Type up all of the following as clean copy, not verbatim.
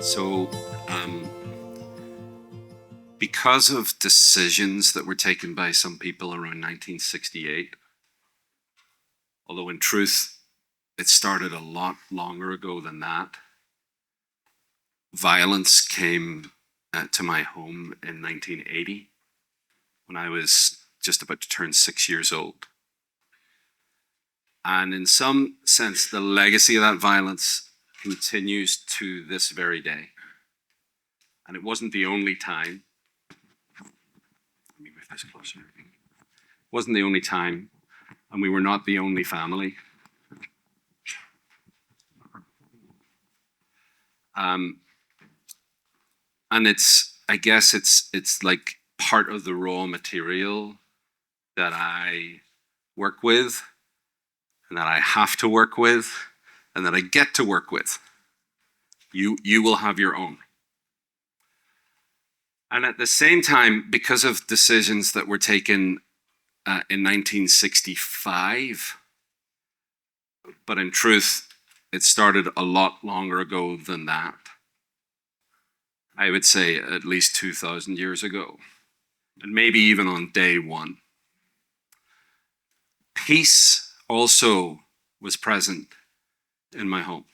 So, because of decisions that were taken by some people around 1968, although in truth, it started a lot longer ago than that, violence came to my home in 1980 when I was just about to turn 6 years old. And in some sense, the legacy of that violence continues to this very day. And it wasn't the only time. Let me move this closer. It wasn't the only time, and we were not the only family. And I guess it's like part of the raw material that I work with, and that I have to work with, and that I get to work with. You will have your own. And at the same time, because of decisions that were taken in 1965, but in truth, it started a lot longer ago than that. I would say at least 2,000 years ago, and maybe even on day one. Peace also was present in my home.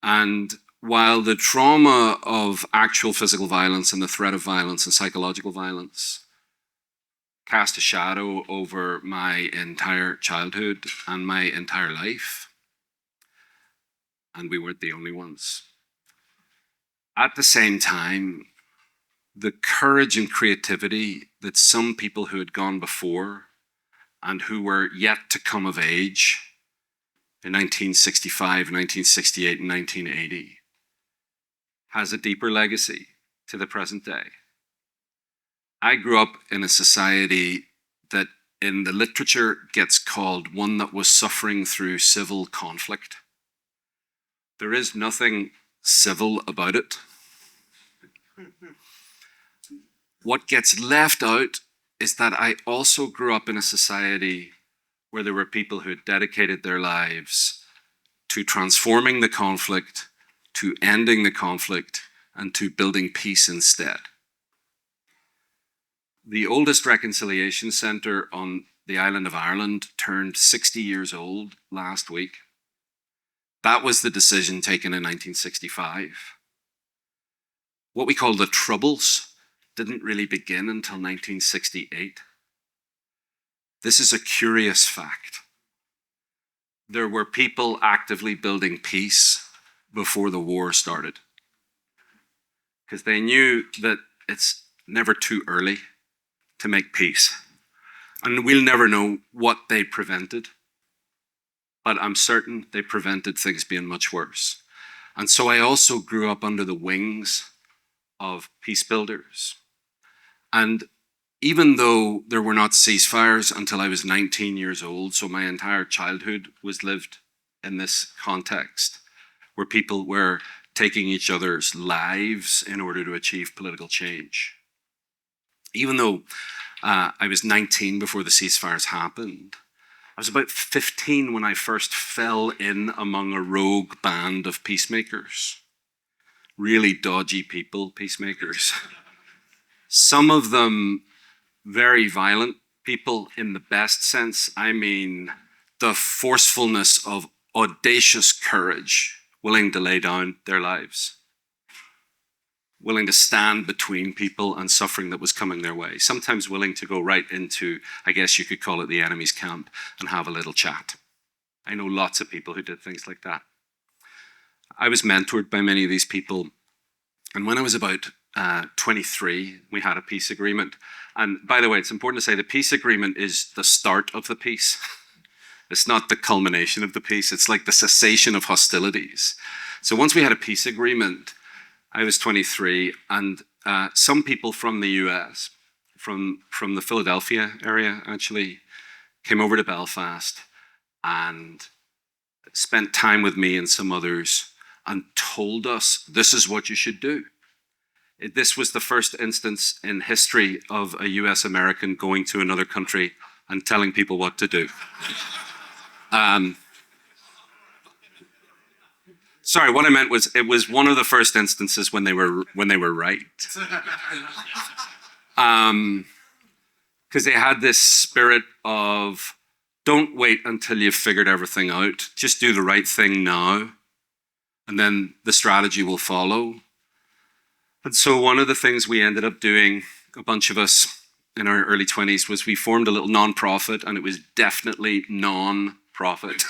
And while the trauma of actual physical violence and the threat of violence and psychological violence cast a shadow over my entire childhood and my entire life, and we weren't the only ones. At the same time, the courage and creativity that some people who had gone before and who were yet to come of age in 1965, 1968, and 1980 has a deeper legacy to the present day. I grew up in a society that in the literature gets called one that was suffering through civil conflict. There is nothing civil about it. What gets left out is that I also grew up in a society where there were people who had dedicated their lives to transforming the conflict, to ending the conflict, and to building peace instead. The oldest reconciliation centre on the island of Ireland turned 60 years old last week. That was the decision taken in 1965. What we call the Troubles didn't really begin until 1968. This is a curious fact. There were people actively building peace before the war started, because they knew that it's never too early to make peace. And we'll never know what they prevented, but I'm certain they prevented things being much worse. And so I also grew up under the wings of peacebuilders. And even though there were not ceasefires until I was 19 years old, so my entire childhood was lived in this context, where people were taking each other's lives in order to achieve political change. Even though I was 19 before the ceasefires happened, I was about 15 when I first fell in among a rogue band of peacemakers. Really dodgy people, peacemakers. Some of them very violent people in the best sense. I mean, the forcefulness of audacious courage, willing to lay down their lives, willing to stand between people and suffering that was coming their way, sometimes willing to go right into, I guess you could call it the enemy's camp, and have a little chat. I know lots of people who did things like that. I was mentored by many of these people, and when I was about 23, we had a peace agreement. And by the way, it's important to say the peace agreement is the start of the peace. It's not the culmination of the peace. It's like the cessation of hostilities. So once we had a peace agreement, I was 23, and some people from the US, from the Philadelphia area actually, came over to Belfast and spent time with me and some others and told us, this is what you should do. This was the first instance in history of a US American going to another country and telling people what to do. Sorry, what I meant was it was one of the first instances when they were right. Because they had this spirit of don't wait until you've figured everything out. Just do the right thing now, and then the strategy will follow. And so one of the things we ended up doing, a bunch of us in our early 20s, was we formed a little non-profit, and it was definitely non-profit,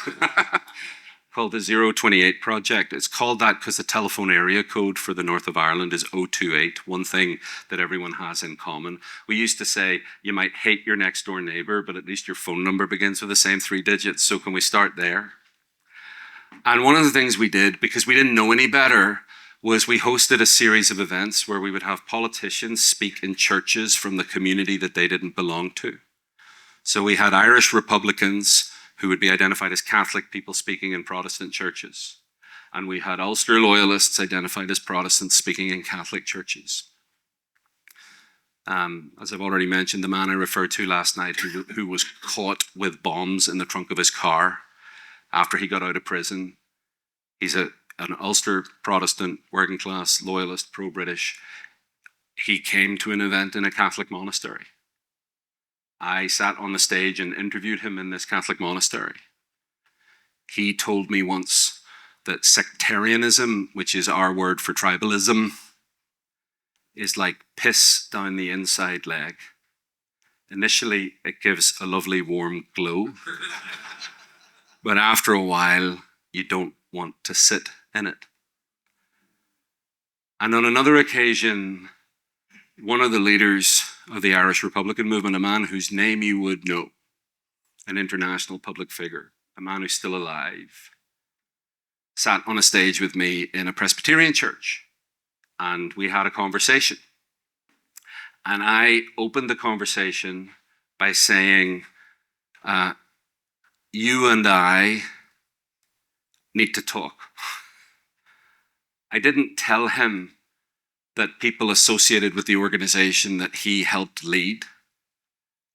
called the 028 Project. It's called that because the telephone area code for the north of Ireland is 028, one thing that everyone has in common. We used to say, you might hate your next door neighbor, but at least your phone number begins with the same 3 digits, so can we start there? And one of the things we did, because we didn't know any better, was we hosted a series of events where we would have politicians speak in churches from the community that they didn't belong to. So we had Irish Republicans who would be identified as Catholic people speaking in Protestant churches. And we had Ulster Loyalists identified as Protestants speaking in Catholic churches. As I've already mentioned, the man I referred to last night who was caught with bombs in the trunk of his car after he got out of prison, he's an Ulster Protestant, working class, loyalist, pro-British. He came to an event in a Catholic monastery. I sat on the stage and interviewed him in this Catholic monastery. He told me once that sectarianism, which is our word for tribalism, is like piss down the inside leg. Initially, it gives a lovely warm glow, but after a while, you don't want to sit in it. And on another occasion, one of the leaders of the Irish Republican movement, a man whose name you would know, an international public figure, a man who's still alive, sat on a stage with me in a Presbyterian church, and we had a conversation. And I opened the conversation by saying, you and I need to talk. I didn't tell him that people associated with the organization that he helped lead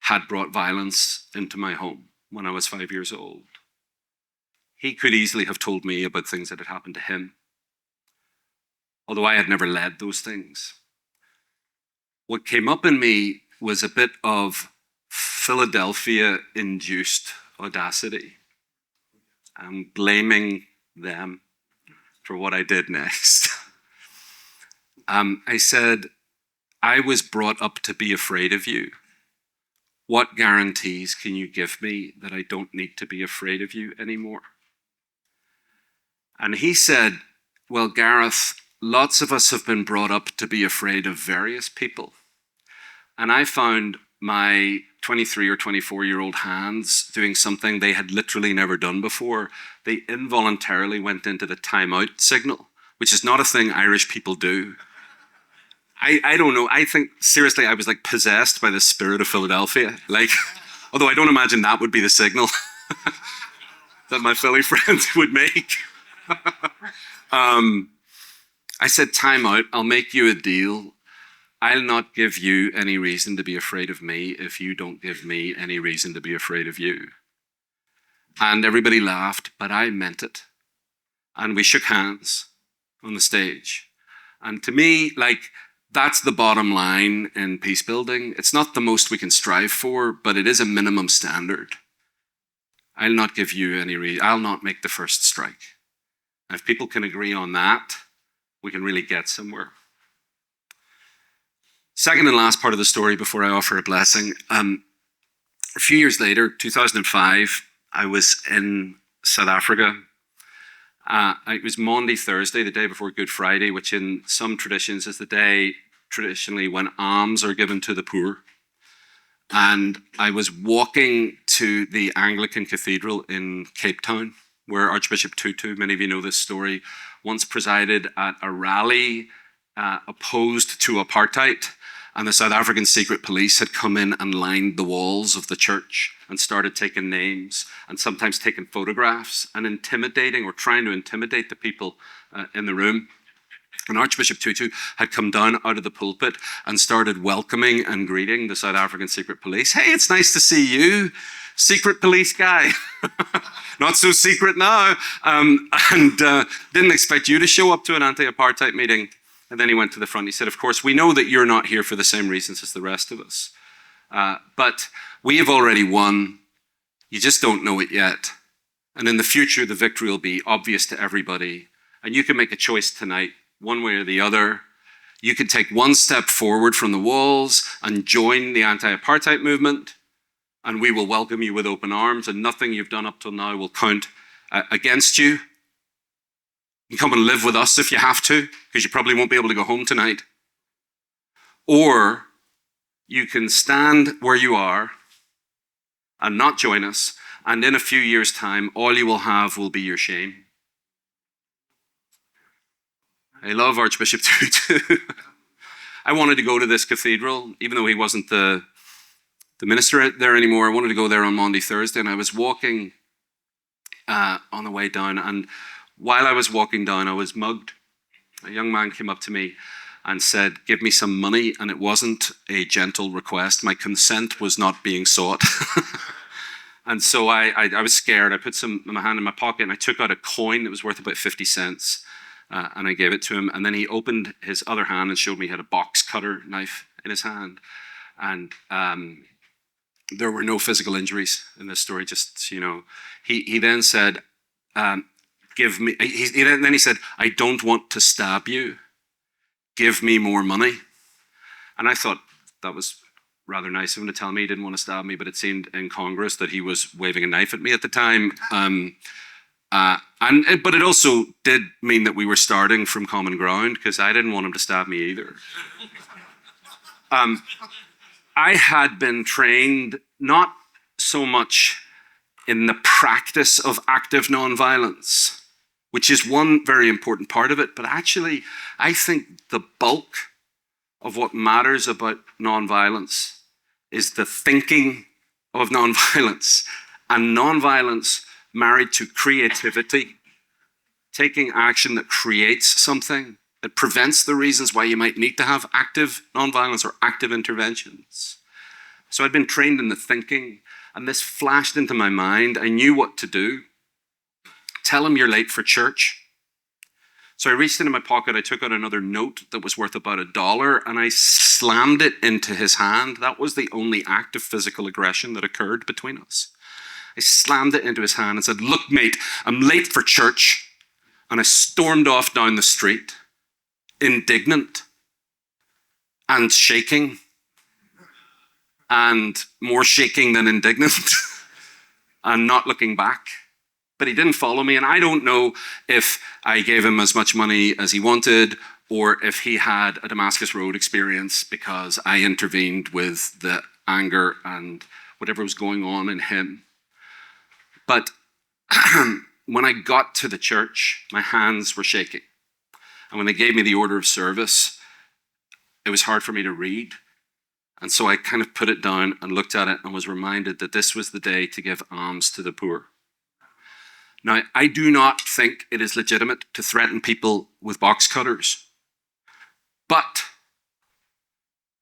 had brought violence into my home when I was 5 years old. He could easily have told me about things that had happened to him, although I had never led those things. What came up in me was a bit of Philadelphia-induced audacity. I'm blaming them for what I did next. I said, I was brought up to be afraid of you. What guarantees can you give me that I don't need to be afraid of you anymore? And he said, well, Gareth, lots of us have been brought up to be afraid of various people. And I found my 23 or 24-year-old hands doing something they had literally never done before. They involuntarily went into the timeout signal, which is not a thing Irish people do. I don't know. I think, seriously, I was like possessed by the spirit of Philadelphia. Like, although I don't imagine that would be the signal that my Philly friends would make. I said, time out, I'll make you a deal. I'll not give you any reason to be afraid of me if you don't give me any reason to be afraid of you. And everybody laughed, but I meant it. And we shook hands on the stage. And to me, like, that's the bottom line in peace building. It's not the most we can strive for, but it is a minimum standard. I'll not give you any reason. I'll not make the first strike. And if people can agree on that, we can really get somewhere. Second and last part of the story before I offer a blessing. A few years later, 2005, I was in South Africa. It was Maundy Thursday, the day before Good Friday, which in some traditions is the day traditionally when alms are given to the poor. And I was walking to the Anglican Cathedral in Cape Town, where Archbishop Tutu, many of you know this story, once presided at a rally opposed to apartheid. And the South African secret police had come in and lined the walls of the church and started taking names and sometimes taking photographs and intimidating or trying to intimidate the people in the room. And Archbishop Tutu had come down out of the pulpit and started welcoming and greeting the South African secret police. Hey, it's nice to see you. secret police guy. Not so secret now. And didn't expect you to show up to an anti-apartheid meeting. And then he went to the front. He said, of course, we know that you're not here for the same reasons as the rest of us. But we have already won. You just don't know it yet. And in the future, the victory will be obvious to everybody. And you can make a choice tonight, one way or the other. You can take one step forward from the walls and join the anti-apartheid movement, and we will welcome you with open arms, and nothing you've done up till now will count against you. You can come and live with us if you have to, because you probably won't be able to go home tonight. Or you can stand where you are and not join us, and in a few years' time, all you will have will be your shame. I love Archbishop Tutu. I wanted to go to this cathedral, even though he wasn't the minister there anymore. I wanted to go there on Maundy Thursday, and I was walking on the way down, and while I was walking down, I was mugged. A young man came up to me and said, give me some money, and it wasn't a gentle request. My consent was not being sought. And so I was scared. I put my hand in my pocket, and I took out a coin that was worth about 50 cents. And I gave it to him, and then he opened his other hand and showed me he had a box cutter knife in his hand. And there were no physical injuries in this story, just, you know. He then said, give me, then he said, I don't want to stab you. Give me more money. And I thought that was rather nice of him to tell me he didn't want to stab me, but it seemed incongruous that he was waving a knife at me at the time. But it also did mean that we were starting from common ground, because I didn't want him to stab me either. I had been trained not so much in the practice of active nonviolence, which is one very important part of it, but actually I think the bulk of what matters about nonviolence is the thinking of nonviolence. And nonviolence married to creativity, taking action that creates something, that prevents the reasons why you might need to have active nonviolence or active interventions. So I'd been trained in the thinking, and this flashed into my mind. I knew what to do. Tell him you're late for church. So I reached into my pocket, I took out another note that was worth about $1, and I slammed it into his hand. That was the only act of physical aggression that occurred between us. I slammed it into his hand and said, look, mate, I'm late for church. And I stormed off down the street, indignant and shaking, and more shaking than indignant, and not looking back. But he didn't follow me, and I don't know if I gave him as much money as he wanted, or if he had a Damascus Road experience because I intervened with the anger and whatever was going on in him. But when I got to the church, my hands were shaking. And when they gave me the order of service, it was hard for me to read. And so I kind of put it down and looked at it and was reminded that this was the day to give alms to the poor. Now, I do not think it is legitimate to threaten people with box cutters. But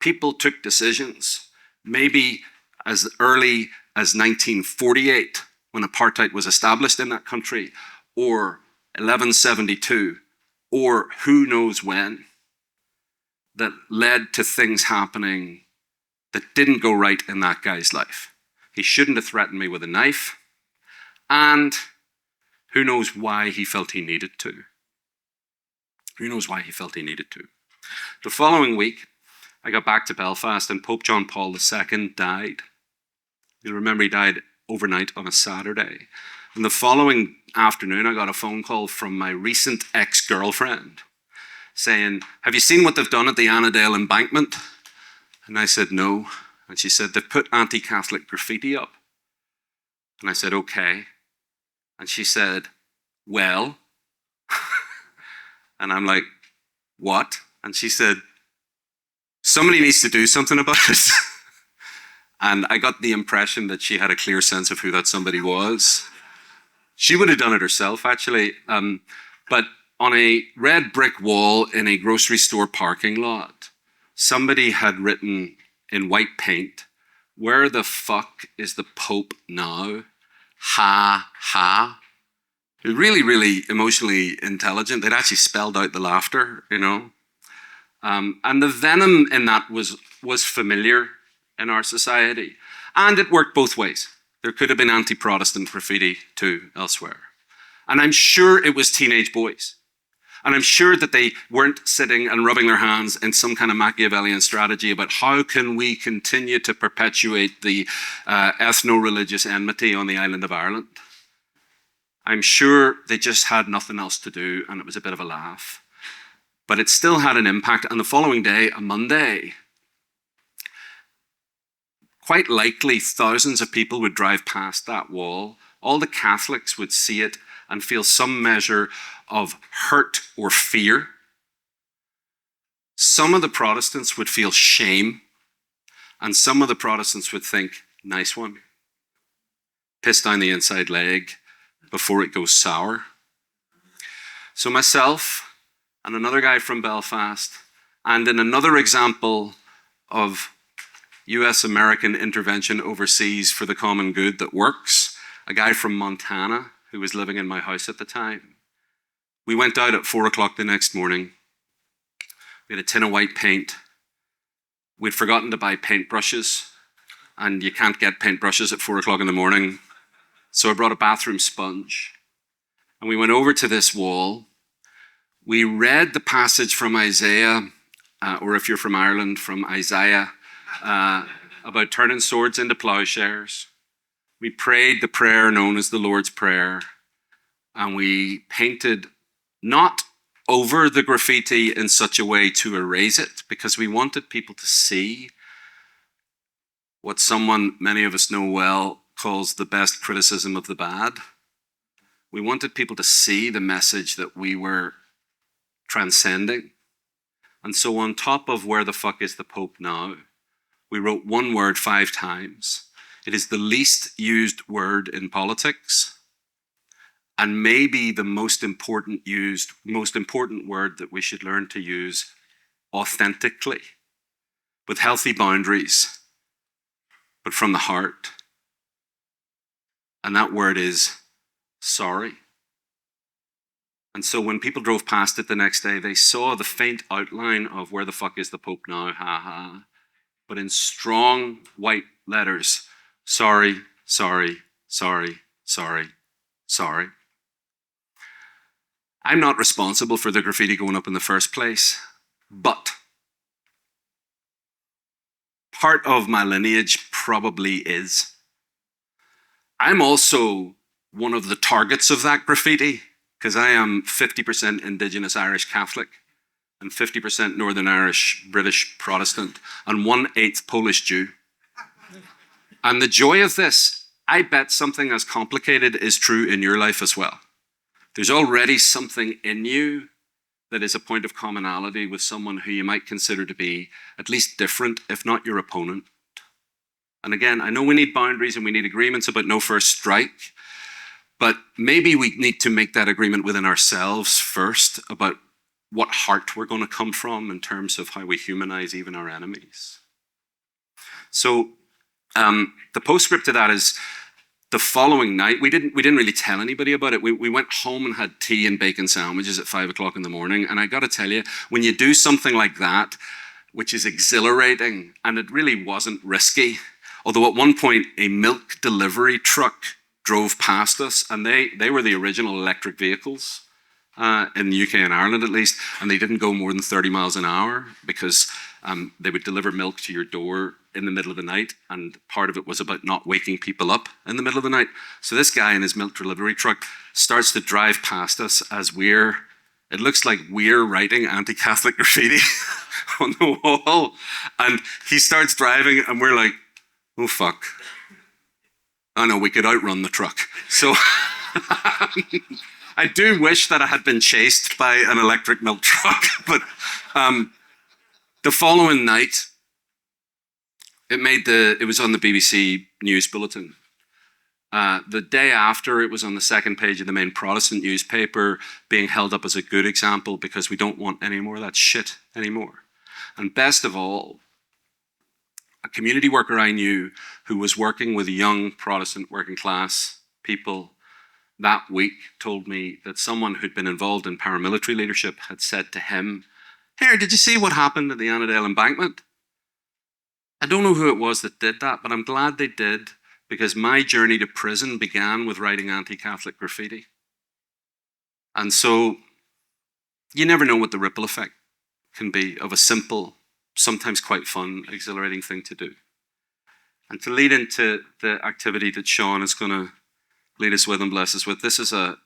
people took decisions, maybe as early as 1948, when apartheid was established in that country, or 1172, or who knows when, that led to things happening that didn't go right in that guy's life. He shouldn't have threatened me with a knife, and who knows why he felt he needed to. Who knows why he felt he needed to. The following week, I got back to Belfast, and Pope John Paul II died. You'll remember he died overnight on a Saturday. And the following afternoon, I got a phone call from my recent ex-girlfriend saying, have you seen what they've done at the Annandale embankment? And I said, no. And she said, they've put anti-Catholic graffiti up. And I said, okay. And she said, well. And I'm like, what? And she said, somebody needs to do something about it. And I got the impression that she had a clear sense of who that somebody was. She would have done it herself, actually. But on a red brick wall in a grocery store parking lot, somebody had written in white paint, where the fuck is the Pope now? Ha, ha. It was really, really emotionally intelligent. They'd actually spelled out the laughter, you know. And the venom in that was familiar in our society. And it worked both ways. There could have been anti-Protestant graffiti too elsewhere. And I'm sure it was teenage boys. And I'm sure that they weren't sitting and rubbing their hands in some kind of Machiavellian strategy about how can we continue to perpetuate the ethno-religious enmity on the island of Ireland. I'm sure they just had nothing else to do and it was a bit of a laugh. But it still had an impact. And the following day, a Monday, quite likely thousands of people would drive past that wall. All the Catholics would see it and feel some measure of hurt or fear. Some of the Protestants would feel shame, and some of the Protestants would think, nice one. Piss down the inside leg before it goes sour. So myself and another guy from Belfast, and in another example of US-American intervention overseas for the common good that works, a guy from Montana who was living in my house at the time. We went out at 4 o'clock the next morning. We had a tin of white paint. We'd forgotten to buy paintbrushes, and you can't get paintbrushes at 4 o'clock in the morning. So I brought a bathroom sponge, and we went over to this wall. We read the passage from Isaiah, or if you're from Ireland, from Isaiah, about turning swords into plowshares. We prayed the prayer known as the Lord's Prayer, and we painted not over the graffiti in such a way to erase it, because we wanted people to see what someone many of us know well calls the best criticism of the bad. We wanted people to see the message that we were transcending. And so on top of where the fuck is the Pope now, we wrote one word 5 times. It is the least used word in politics, and maybe the most important word that we should learn to use authentically, with healthy boundaries, but from the heart. And that word is sorry. And so when people drove past it the next day, they saw the faint outline of where the fuck is the Pope now, ha ha. But in strong white letters, sorry, sorry, sorry, sorry, sorry. I'm not responsible for the graffiti going up in the first place, but part of my lineage probably is. I'm also one of the targets of that graffiti, because I am 50% Indigenous Irish Catholic and 50% Northern Irish British Protestant and 1/8 Polish Jew. And the joy of this, I bet something as complicated is true in your life as well. There's already something in you that is a point of commonality with someone who you might consider to be at least different, if not your opponent. And again, I know we need boundaries and we need agreements about no first strike, but maybe we need to make that agreement within ourselves first about what heart we're going to come from in terms of how we humanize even our enemies. So the postscript to that is the following night, we didn't really tell anybody about it. We went home and had tea and bacon sandwiches at 5 o'clock in the morning. And I got to tell you, when you do something like that, which is exhilarating, and it really wasn't risky, although at one point a milk delivery truck drove past us, and they were the original electric vehicles in the UK and Ireland at least, and they didn't go more than 30 miles an hour because they would deliver milk to your door in the middle of the night, and part of it was about not waking people up in the middle of the night. So this guy in his milk delivery truck starts to drive past us as it looks like we're writing anti-Catholic graffiti on the wall, and he starts driving and we're like, oh fuck. Oh no, we could outrun the truck. So I do wish that I had been chased by an electric milk truck, but the following night, it was on the BBC News Bulletin. The day after, it was on the second page of the main Protestant newspaper, being held up as a good example because we don't want any more of that shit anymore. And best of all, a community worker I knew who was working with young Protestant working class people that week told me that someone who'd been involved in paramilitary leadership had said to him, "Here, did you see what happened at the Annandale embankment?" I don't know who it was that did that, but I'm glad they did, because my journey to prison began with writing anti-Catholic graffiti. And so you never know what the ripple effect can be of a simple, sometimes quite fun, exhilarating thing to do. And to lead into the activity that Sean is going to lead us with and bless us with, this is a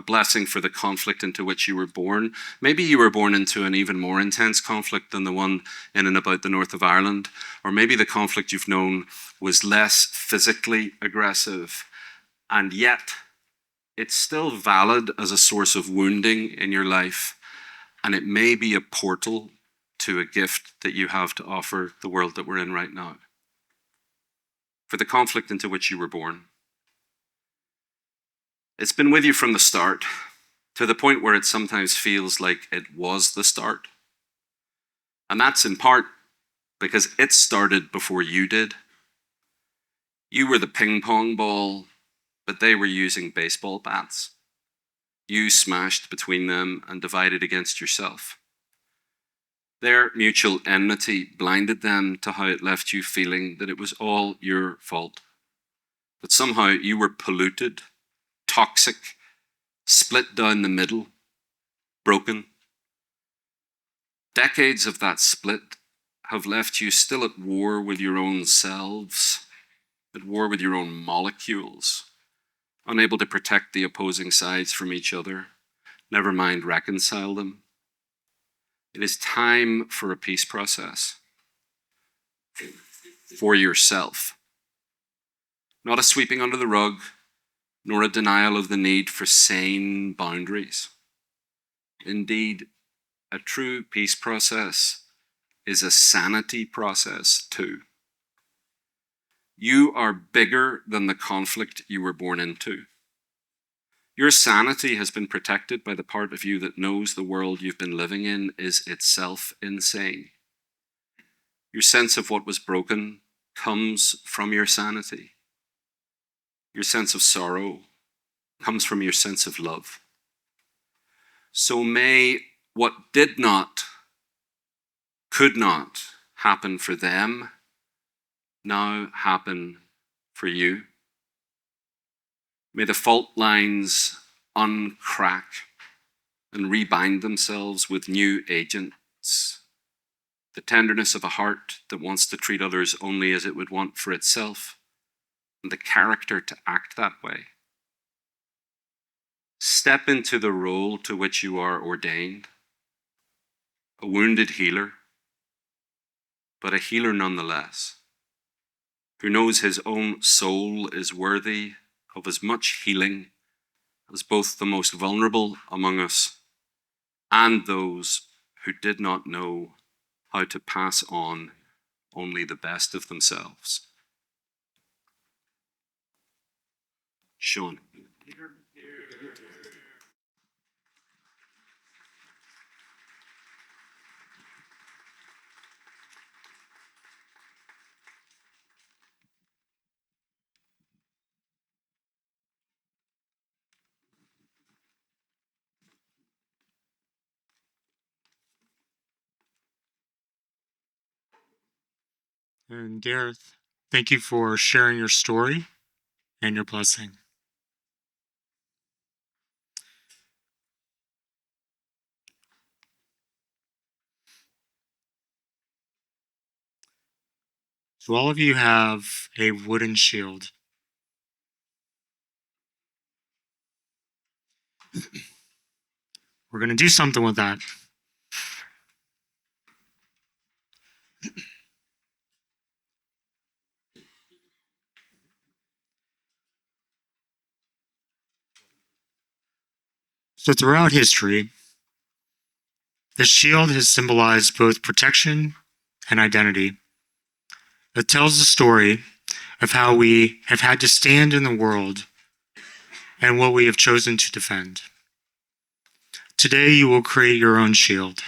blessing for the conflict into which you were born. Maybe you were born into an even more intense conflict than the one in and about the north of Ireland, or maybe the conflict you've known was less physically aggressive, and yet it's still valid as a source of wounding in your life, and it may be a portal to a gift that you have to offer the world that we're in right now. For the conflict into which you were born, it's been with you from the start, to the point where it sometimes feels like it was the start. And that's in part because it started before you did. You were the ping pong ball, but they were using baseball bats. You smashed between them and divided against yourself. Their mutual enmity blinded them to how it left you feeling that it was all your fault, that somehow you were polluted, toxic, split down the middle, broken. Decades of that split have left you still at war with your own selves, at war with your own molecules, unable to protect the opposing sides from each other, never mind reconcile them. It is time for a peace process for yourself. Not a sweeping under the rug, nor a denial of the need for sane boundaries. Indeed, a true peace process is a sanity process too. You are bigger than the conflict you were born into. Your sanity has been protected by the part of you that knows the world you've been living in is itself insane. Your sense of what was broken comes from your sanity. Your sense of sorrow comes from your sense of love. So may what did not, could not happen for them now happen for you. May the fault lines uncrack and rebind themselves with new agents. The tenderness of a heart that wants to treat others only as it would want for itself, and the character to act that way. Step into the role to which you are ordained, a wounded healer, but a healer nonetheless, who knows his own soul is worthy of as much healing as both the most vulnerable among us and those who did not know how to pass on only the best of themselves. Sean. And Gareth, thank you for sharing your story and your blessing. So all of you have a wooden shield. We're going to do something with that. So throughout history, the shield has symbolized both protection and identity. It tells the story of how we have had to stand in the world and what we have chosen to defend. Today, you will create your own shield,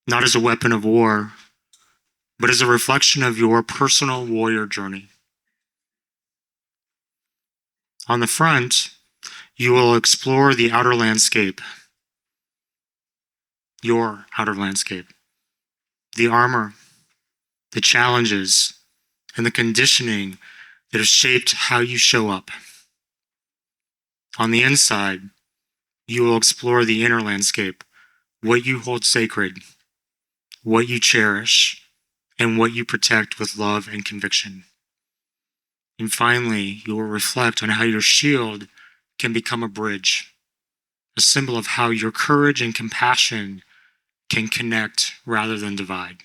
not as a weapon of war, but is a reflection of your personal warrior journey. On the front, you will explore the outer landscape, your outer landscape, the armor, the challenges, and the conditioning that have shaped how you show up. On the inside, you will explore the inner landscape, what you hold sacred, what you cherish, and what you protect with love and conviction. And finally, you will reflect on how your shield can become a bridge, a symbol of how your courage and compassion can connect rather than divide.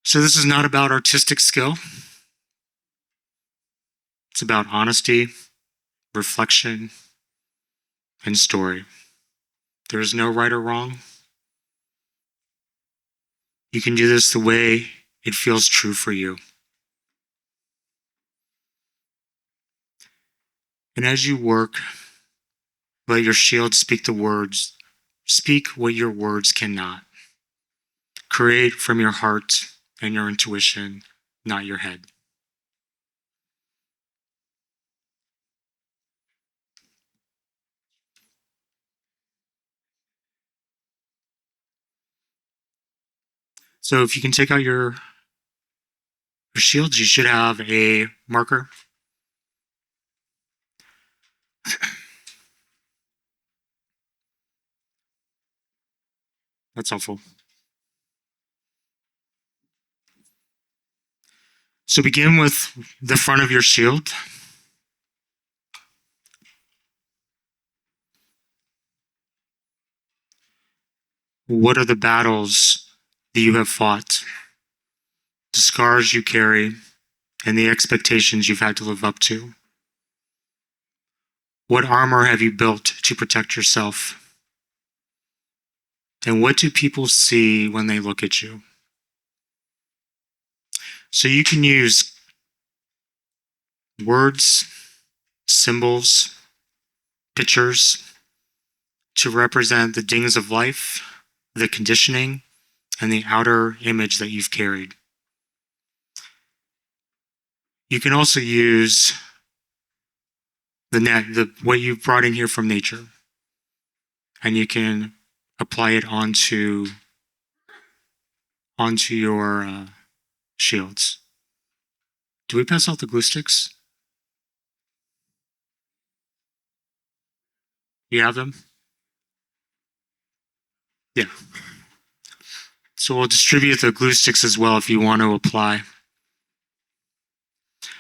So this is not about artistic skill. It's about honesty, reflection, and story. There is no right or wrong. You can do this the way it feels true for you. And as you work, let your shield speak the words. Speak what your words cannot. Create from your heart and your intuition, not your head. So if you can take out your shields, you should have a marker. That's helpful. So begin with the front of your shield. What are the battles that you have fought? The scars you carry and the expectations you've had to live up to? What armor have you built to protect yourself? And what do people see when they look at you? So you can use words, symbols, pictures to represent the dings of life, the conditioning, and the outer image that you've carried. You can also use what you've brought in here from nature, and you can apply it onto your shields. Do we pass out the glue sticks? You have them? Yeah. So we'll distribute the glue sticks as well if you want to apply.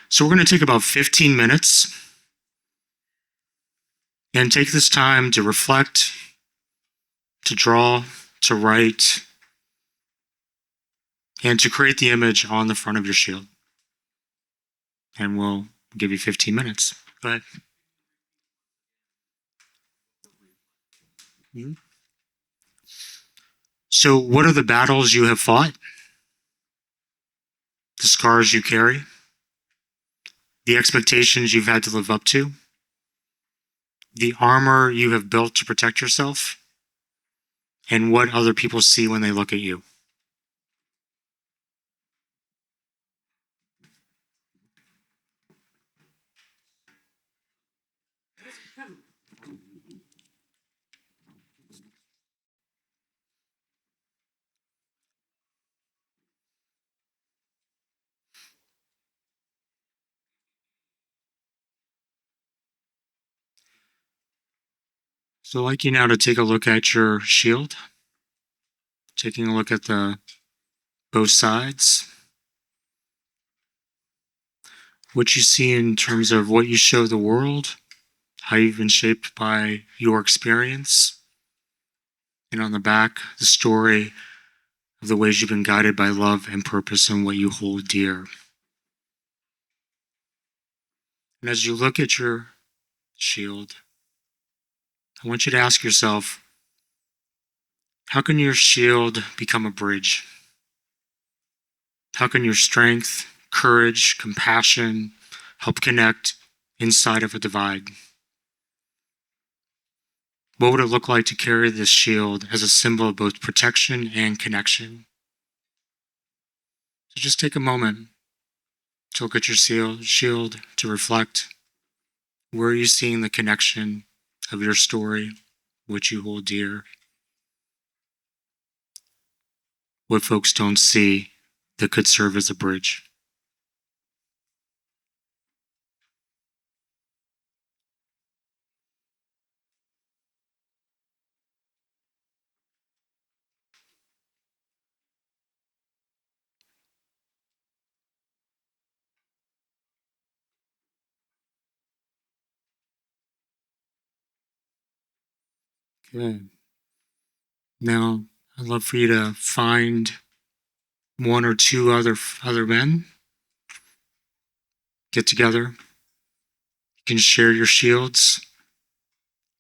So we're going to take about 15 minutes and take this time to reflect, to draw, to write, and to create the image on the front of your shield. And we'll give you 15 minutes. Go ahead. So what are the battles you have fought? The scars you carry? The expectations you've had to live up to? The armor you have built to protect yourself? And what other people see when they look at you? So I'd like you now to take a look at your shield, taking a look at both sides, what you see in terms of what you show the world, how you've been shaped by your experience, and on the back, the story of the ways you've been guided by love and purpose and what you hold dear. And as you look at your shield, I want you to ask yourself, how can your shield become a bridge? How can your strength, courage, compassion help connect inside of a divide? What would it look like to carry this shield as a symbol of both protection and connection? So just take a moment to look at your shield, to reflect. Where are you seeing the connection of your story, which you hold dear? What folks don't see that could serve as a bridge? Good. Now, I'd love for you to find one or two other men. Get together. You can share your shields.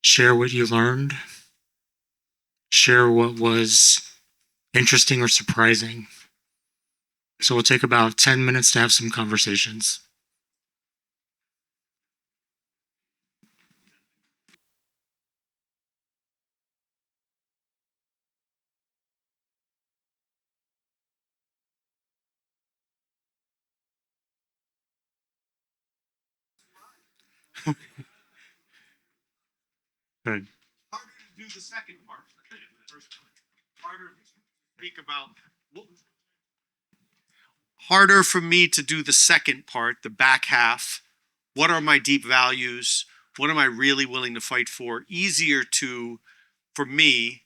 Share what you learned. Share what was interesting or surprising. So we'll take about 10 minutes to have some conversations. Good. Harder to do the second part. Harder to speak about. Harder for me to do the second part, the back half. What are my deep values? What am I really willing to fight for? Easier for me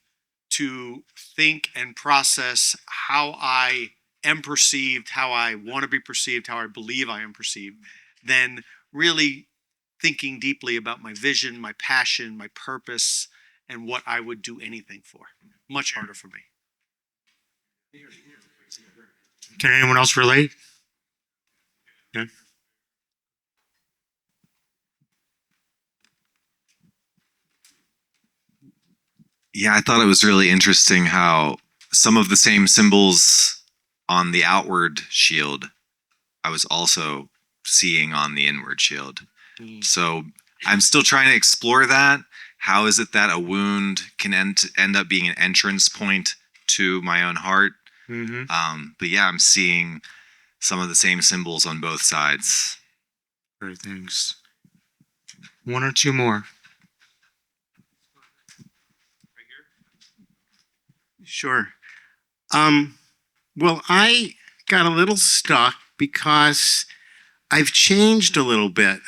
to think and process how I am perceived, how I want to be perceived, how I believe I am perceived, than really thinking deeply about my vision, my passion, my purpose, and what I would do anything for. Much harder for me. Can anyone else relate? Yeah. Yeah, I thought it was really interesting how some of the same symbols on the outward shield I was also seeing on the inward shield. So I'm still trying to explore that. How is it that a wound can end up being an entrance point to my own heart? Mm-hmm. But yeah, I'm seeing some of the same symbols on both sides. Great, thanks. One or two more. Sure. Well, I got a little stuck because I've changed a little bit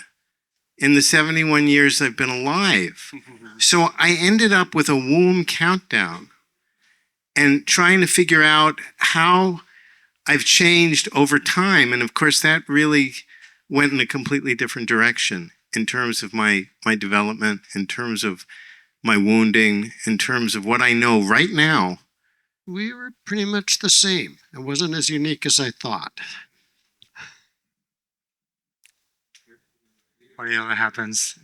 in the 71 years I've been alive. So I ended up with a womb countdown and trying to figure out how I've changed over time. And of course, that really went in a completely different direction in terms of my development, in terms of my wounding, in terms of what I know right now. We were pretty much the same. It wasn't as unique as I thought. Funny how that happens.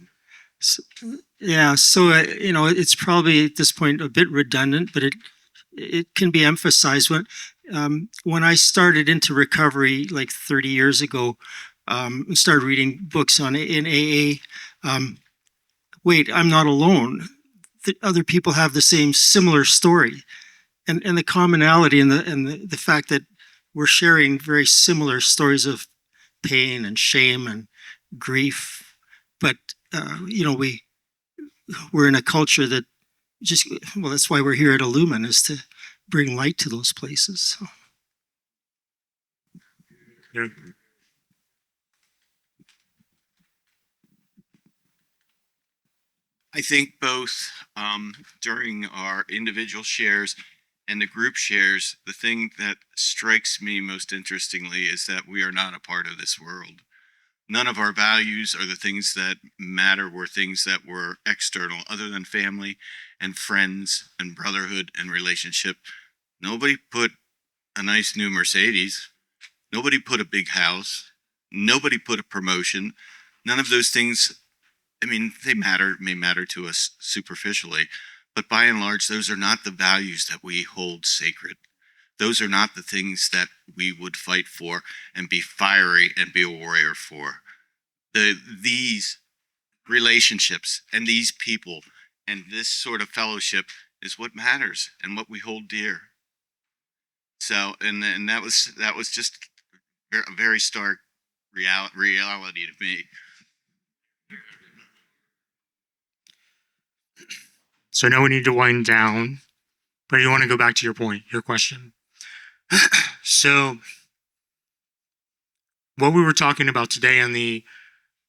So, yeah, so it's probably at this point a bit redundant, but it can be emphasized. When I started into recovery like 30 years ago, and started reading books in AA. Wait, I'm not alone. Other people have the same similar story, and the commonality and the fact that we're sharing very similar stories of pain and shame and grief, but we're in a culture that that's why we're here at Illumin, is to bring light to those places. So. Yeah. I think both during our individual shares and the group shares, the thing that strikes me most interestingly is that we are not a part of this world. None of our values or the things that matter were things that were external, other than family and friends and brotherhood and relationship. Nobody put a nice new Mercedes. Nobody put a big house. Nobody put a promotion. None of those things, I mean, may matter to us superficially, but by and large, those are not the values that we hold sacred. Those are not the things that we would fight for and be fiery and be a warrior for. These relationships and these people And this sort of fellowship is what matters and what we hold dear. So, and that was just a very stark reality to me. So now we need to wind down, but you want to go back to your point, your question. So what we were talking about today on the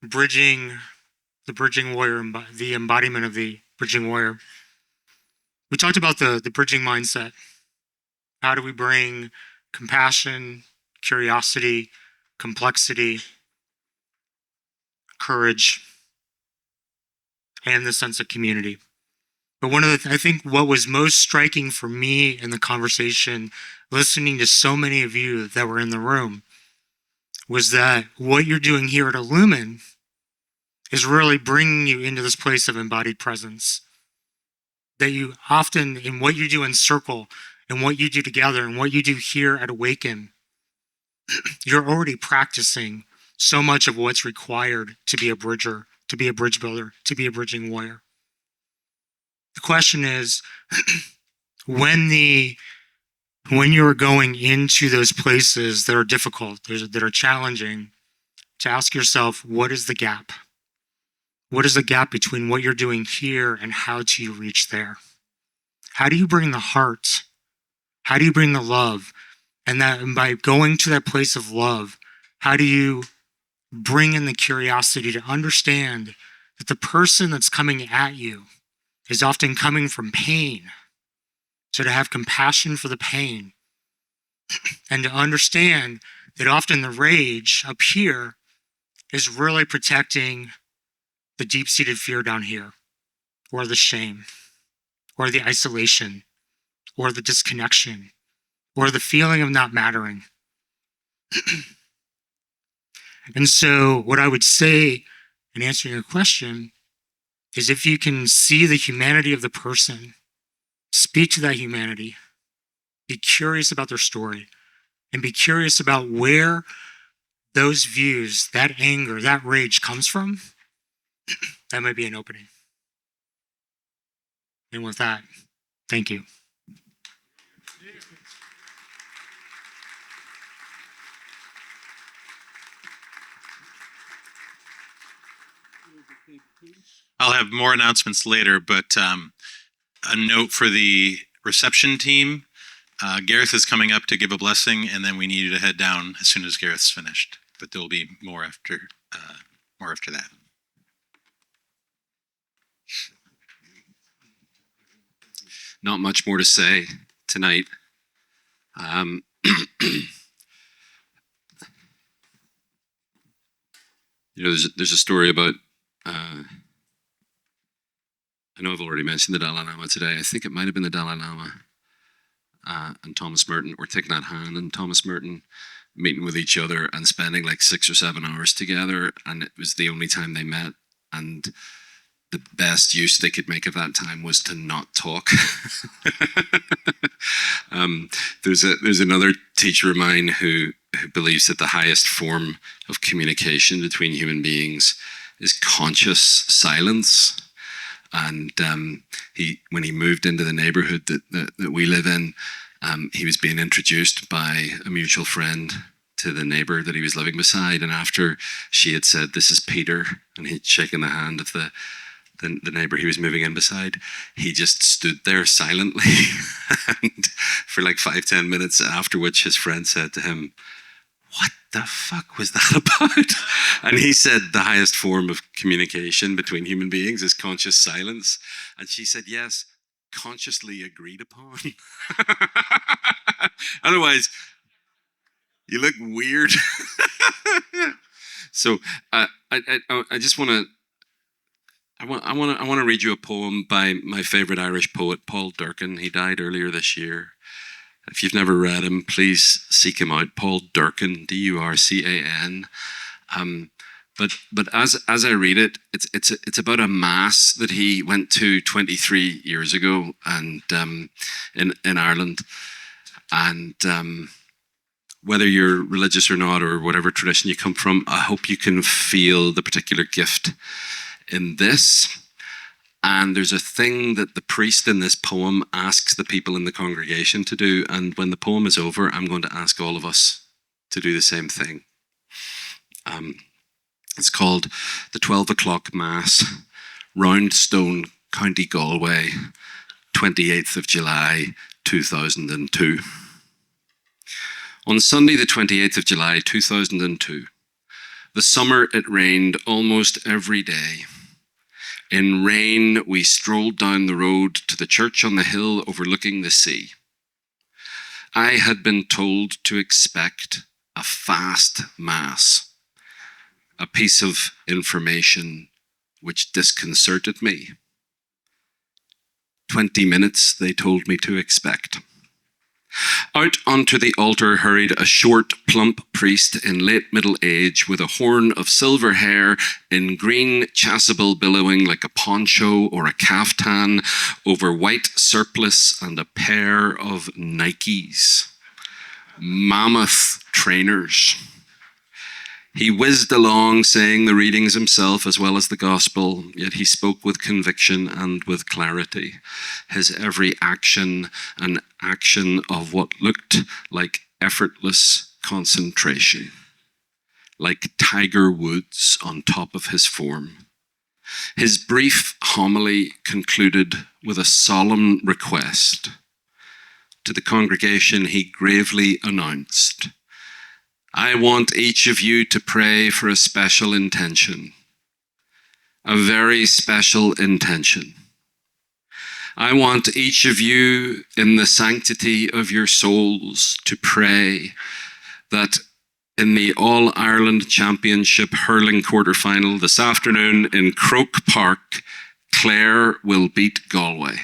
bridging warrior, the embodiment of the bridging warrior, we talked about the bridging mindset. How do we bring compassion, curiosity, complexity, courage, and the sense of community? But I think what was most striking for me in the conversation, listening to so many of you that were in the room, was that what you're doing here at Illumine is really bringing you into this place of embodied presence. That you often, in what you do in Circle, and what you do together, and what you do here at Awaken, you're already practicing so much of what's required to be a bridger, to be a bridge builder, to be a bridging warrior. The question is, when you're going into those places that are difficult, that are challenging, to ask yourself, what is the gap? What is the gap between what you're doing here and how do you reach there? How do you bring the heart? How do you bring the love? And by going to that place of love, how do you bring in the curiosity to understand that the person that's coming at you is often coming from pain. So to have compassion for the pain and to understand that often the rage up here is really protecting the deep-seated fear down here, or the shame, or the isolation, or the disconnection, or the feeling of not mattering. And so what I would say in answering your question is, if you can see the humanity of the person, speak to that humanity, be curious about their story, and be curious about where those views, that anger, that rage comes from, that might be an opening. And with that, thank you. I'll have more announcements later, but a note for the reception team. Gareth is coming up to give a blessing, and then we need you to head down as soon as Gareth's finished. But there will be more after that. Not much more to say tonight. There's a story about. I know I've already mentioned the Dalai Lama today. I think it might have been the Dalai Lama and Thomas Merton, or Thich Nhat Hanh and Thomas Merton, meeting with each other and spending like 6 or 7 hours together, and it was the only time they met, and the best use they could make of that time was to not talk. There's another teacher of mine who believes that the highest form of communication between human beings is conscious silence. And when he moved into the neighborhood that we live in, he was being introduced by a mutual friend to the neighbor that he was living beside. And after she had said, "This is Peter," and he'd shaken the hand of the neighbor he was moving in beside, he just stood there silently and for like 5-10 minutes, after which his friend said to him, "What the fuck was that about?" And he said the highest form of communication between human beings is conscious silence. And she said, "Yes, consciously agreed upon." Otherwise, you look weird. So I just want to. I want to read you a poem by my favorite Irish poet, Paul Durcan. He died earlier this year. If you've never read him, please seek him out. Paul Durcan, Durcan. But as I read it, it's about a mass that he went to 23 years ago, and in Ireland, and whether you're religious or not, or whatever tradition you come from, I hope you can feel the particular gift in this. And there's a thing that the priest in this poem asks the people in the congregation to do. And when the poem is over, I'm going to ask all of us to do the same thing. It's called the 12 o'clock Mass, Roundstone, County Galway, 28th of July, 2002. On Sunday, the 28th of July, 2002, the summer it rained almost every day. In rain, we strolled down the road to the church on the hill overlooking the sea. I had been told to expect a fast Mass, a piece of information which disconcerted me. 20 minutes, they told me to expect. Out onto the altar hurried a short, plump priest in late middle age with a horn of silver hair in green chasuble billowing like a poncho or a caftan over white surplice and a pair of Nikes. Mammoth trainers. He whizzed along saying the readings himself as well as the gospel, yet he spoke with conviction and with clarity. His every action an action of what looked like effortless concentration, like Tiger Woods on top of his form. His brief homily concluded with a solemn request. To the congregation, he gravely announced, I want each of you to pray for a special intention, a very special intention. I want each of you in the sanctity of your souls to pray that in the All-Ireland Championship hurling quarterfinal this afternoon in Croke Park, Clare will beat Galway.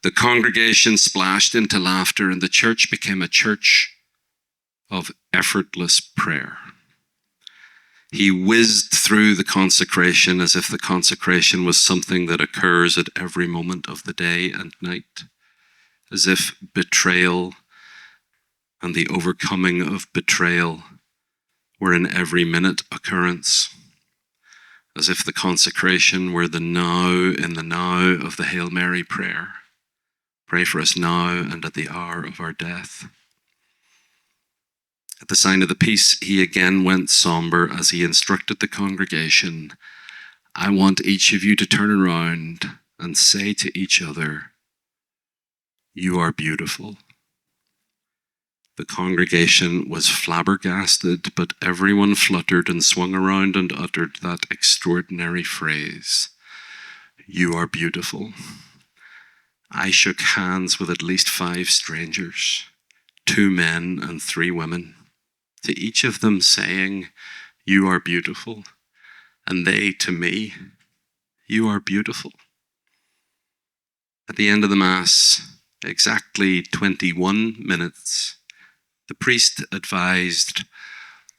The congregation splashed into laughter and the church became a church of effortless prayer. He whizzed through the consecration as if the consecration was something that occurs at every moment of the day and night, as if betrayal and the overcoming of betrayal were in every minute occurrence, as if the consecration were the now in the now of the Hail Mary prayer. Pray for us now and at the hour of our death. At the sign of the peace, he again went somber as he instructed the congregation, I want each of you to turn around and say to each other, you are beautiful. The congregation was flabbergasted, but everyone fluttered and swung around and uttered that extraordinary phrase, you are beautiful. I shook hands with at least 5 strangers, 2 men and 3 women. To each of them saying, you are beautiful, and they to me, you are beautiful. At the end of the Mass, exactly 21 minutes, the priest advised,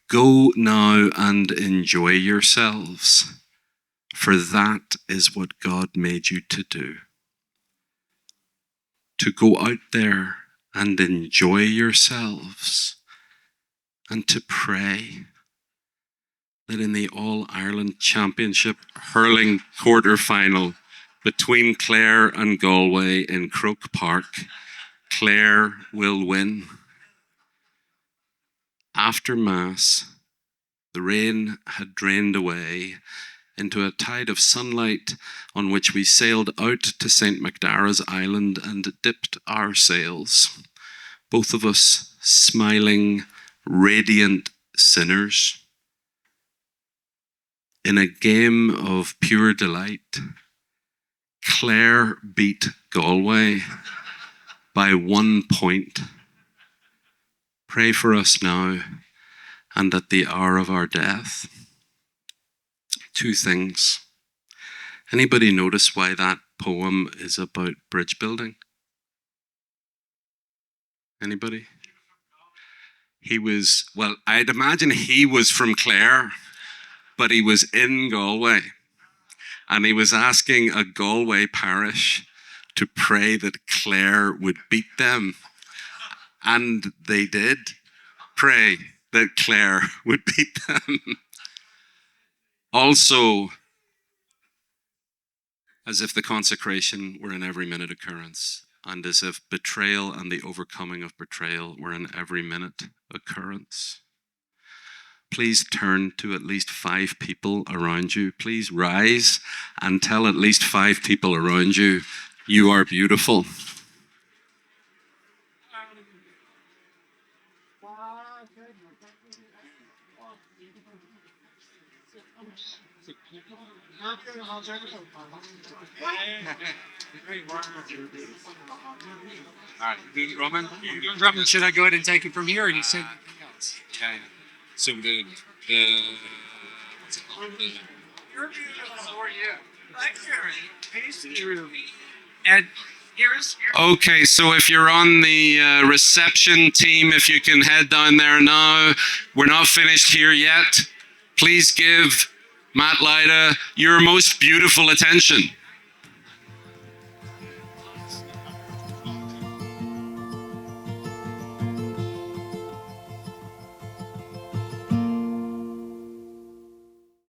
go now and enjoy yourselves, for that is what God made you to do. To go out there and enjoy yourselves, and to pray that in the All-Ireland Championship hurling quarter-final between Clare and Galway in Croke Park, Clare will win. After Mass, the rain had drained away into a tide of sunlight on which we sailed out to St. Macdara's Island and dipped our sails, both of us smiling, radiant sinners. In a game of pure delight, Clare beat Galway by 1 point. Pray for us now and at the hour of our death. 2 things. Anybody notice why that poem is about bridge building? Anybody? He was, well, I'd imagine he was from Clare, but he was in Galway. And he was asking a Galway parish to pray that Clare would beat them. And they did pray that Clare would beat them. Also, as if the consecration were an every minute occurrence, and as if betrayal and the overcoming of betrayal were an every minute occurrence. Please turn to at least 5 people around you. Please rise and tell at least 5 people around you, you are beautiful. All right, Roman, should I go ahead and take it from here, or do you say anything else? Okay. So what's it called? You're beautiful. So are you. Thank you. And here's Okay, so if you're on the reception team, if you can head down there now. We're not finished here yet. Please give Matt Lyda your most beautiful attention.